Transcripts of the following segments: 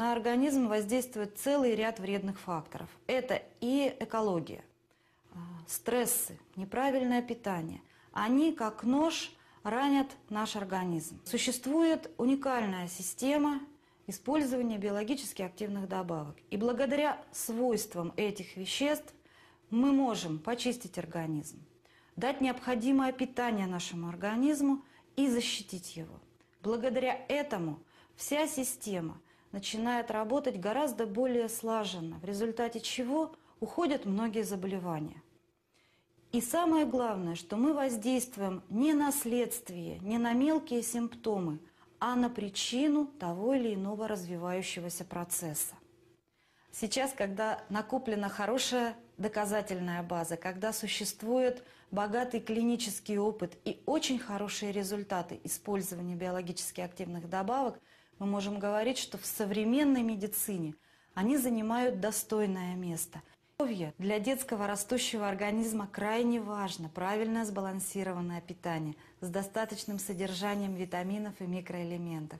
На организм воздействует целый ряд вредных факторов. Это и экология, стрессы, неправильное питание. Они, как нож, ранят наш организм. Существует уникальная система использования биологически активных добавок. И благодаря свойствам этих веществ мы можем почистить организм, дать необходимое питание нашему организму и защитить его. Благодаря этому вся система начинает работать гораздо более слаженно, в результате чего уходят многие заболевания. И самое главное, что мы воздействуем не на следствие, не на мелкие симптомы, а на причину того или иного развивающегося процесса. Сейчас, когда накоплена хорошая доказательная база, когда существует богатый клинический опыт и очень хорошие результаты использования биологически активных добавок, мы можем говорить, что в современной медицине они занимают достойное место. Для детского растущего организма крайне важно правильное сбалансированное питание с достаточным содержанием витаминов и микроэлементов.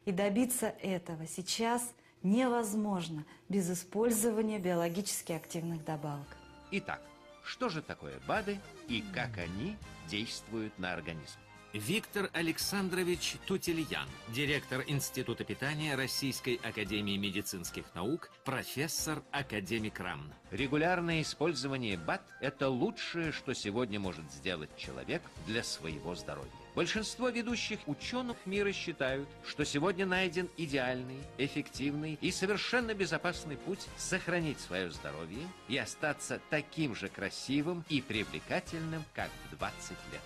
И добиться этого сейчас невозможно без использования биологически активных добавок. Итак, что же такое БАДы и как они действуют на организм? Виктор Александрович Тутельян, директор Института питания Российской академии медицинских наук, профессор, академик РАН. Регулярное использование БАД – это лучшее, что сегодня может сделать человек для своего здоровья. Большинство ведущих ученых мира считают, что сегодня найден идеальный, эффективный и совершенно безопасный путь сохранить свое здоровье и остаться таким же красивым и привлекательным, как в 20 лет.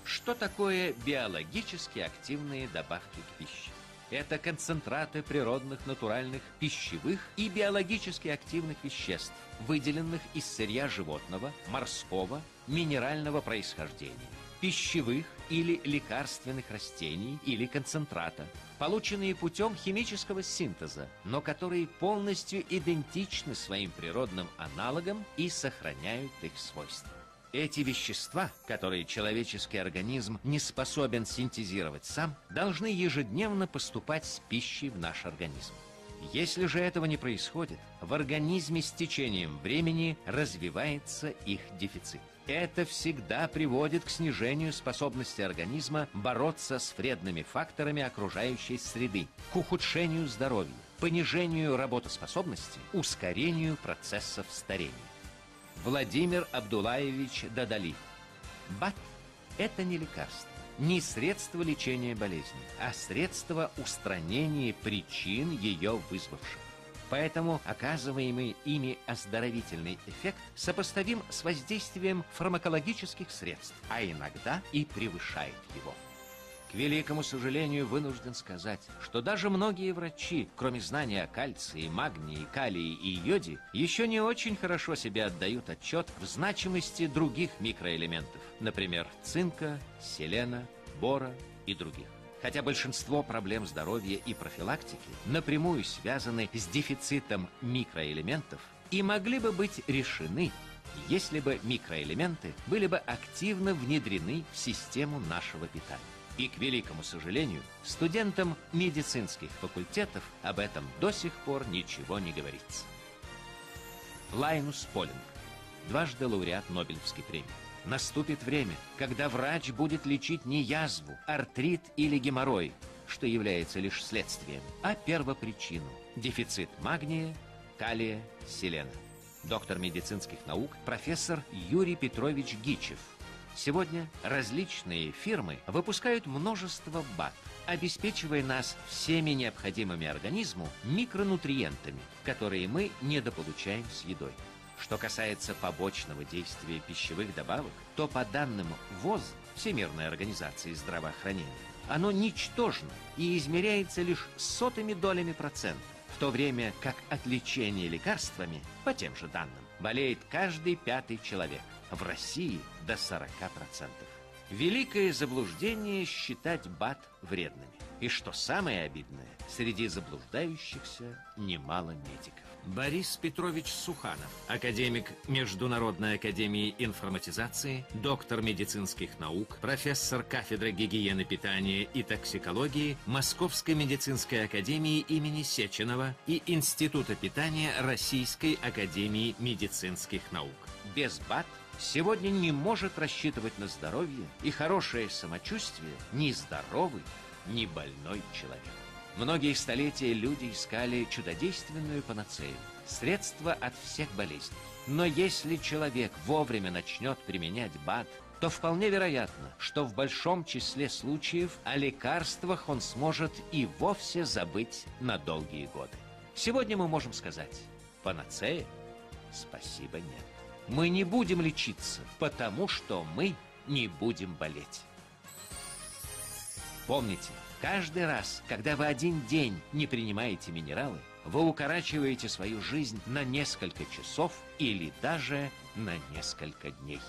Что такое биологически активные добавки к пище? Это концентраты природных, натуральных, пищевых и биологически активных веществ, выделенных из сырья животного, морского, минерального происхождения, пищевых или лекарственных растений или концентрата, полученные путем химического синтеза, но которые полностью идентичны своим природным аналогам и сохраняют их свойства. Эти вещества, которые человеческий организм не способен синтезировать сам, должны ежедневно поступать с пищей в наш организм. Если же этого не происходит, в организме с течением времени развивается их дефицит. Это всегда приводит к снижению способности организма бороться с вредными факторами окружающей среды, к ухудшению здоровья, понижению работоспособности, ускорению процессов старения. Владимир Абдулаевич Дадали. БАД – это не лекарство, не средство лечения болезни, а средство устранения причин ее вызвавших. Поэтому оказываемый ими оздоровительный эффект сопоставим с воздействием фармакологических средств, а иногда и превышает его. К великому сожалению, вынужден сказать, что даже многие врачи, кроме знания о кальции, магнии, калии и йоде, еще не очень хорошо себе отдают отчет в значимости других микроэлементов, например, цинка, селена, бора и других. Хотя большинство проблем здоровья и профилактики напрямую связаны с дефицитом микроэлементов и могли бы быть решены, если бы микроэлементы были бы активно внедрены в систему нашего питания. И, к великому сожалению, студентам медицинских факультетов об этом до сих пор ничего не говорится. Лайнус Полинг, дважды лауреат Нобелевской премии. Наступит время, когда врач будет лечить не язву, артрит или геморрой, что является лишь следствием, а первопричину – дефицит магния, калия, селена. Доктор медицинских наук, профессор Юрий Петрович Гичев. Сегодня различные фирмы выпускают множество БАД, обеспечивая нас всеми необходимыми организму микронутриентами, которые мы недополучаем с едой. Что касается побочного действия пищевых добавок, то по данным ВОЗ, Всемирной организации здравоохранения, оно ничтожно и измеряется лишь сотыми долями процента, в то время как от лечения лекарствами, по тем же данным, болеет каждый 5-й человек. В России до 40%. Великое заблуждение считать БАД вредными. И что самое обидное, среди заблуждающихся немало медиков. Борис Петрович Суханов, академик Международной академии информатизации, доктор медицинских наук, профессор кафедры гигиены питания и токсикологии Московской медицинской академии имени Сеченова и Института питания Российской академии медицинских наук. Без БАД сегодня не может рассчитывать на здоровье и хорошее самочувствие ни здоровый, ни больной человек. Многие столетия люди искали чудодейственную панацею, средство от всех болезней. Но если человек вовремя начнет применять БАД, то вполне вероятно, что в большом числе случаев о лекарствах он сможет и вовсе забыть на долгие годы. Сегодня мы можем сказать: панацея? Спасибо, нет. Мы не будем лечиться, потому что мы не будем болеть. Помните, каждый раз, когда вы один день не принимаете минералы, вы укорачиваете свою жизнь на несколько часов или даже на несколько дней.